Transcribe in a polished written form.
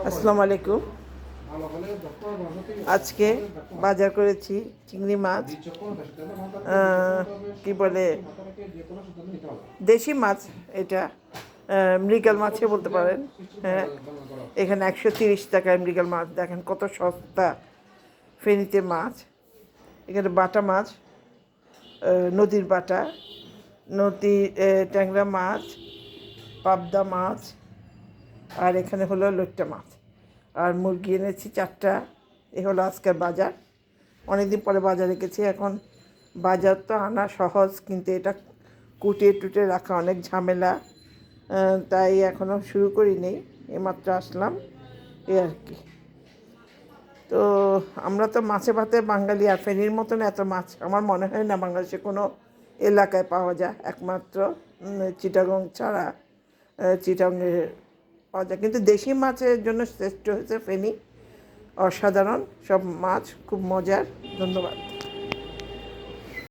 আসসালামু আলাইকুম। আজকে বাজার করেছি চিংড়ি মাছ, কি বলে দেশি মাছ, এটা মৃগেল মাছে বলতে পারেন। হ্যাঁ, এখানে 130 টাকায় মৃগেল মাছ, দেখেন কত সস্তা। ফেনীতে মাছ, এখানে বাটা মাছ, নদীর বাটা, নদীর ট্যাংরা মাছ, পাবদা মাছ, আর এখানে হলো লইট্টা মাছ। আর মুরগি এনেছি 4টা। এ হলো আজকের বাজার। অনেকদিন পরে বাজারে গেছি। এখন বাজার তো আনা সহজ, কিন্তু এটা কুটে টুটে রাখা অনেক ঝামেলা, তাই এখনও শুরু করিনি, এইমাত্র আসলাম, এই আর কি। তো আমরা তো মাছে ভাতে বাঙালি, আর ফেনীর মতন এত মাছ আমার মনে হয় না বাংলাদেশে কোনো এলাকায় পাওয়া যায়, একমাত্র চিটাগং ছাড়া। চিটাগংয়ে পাওয়া যায়, কিন্তু দেশি মাছের জন্য শ্রেষ্ঠ হয়েছে ফেনী। অসাধারণ সব মাছ, খুব মজার। ধন্যবাদ।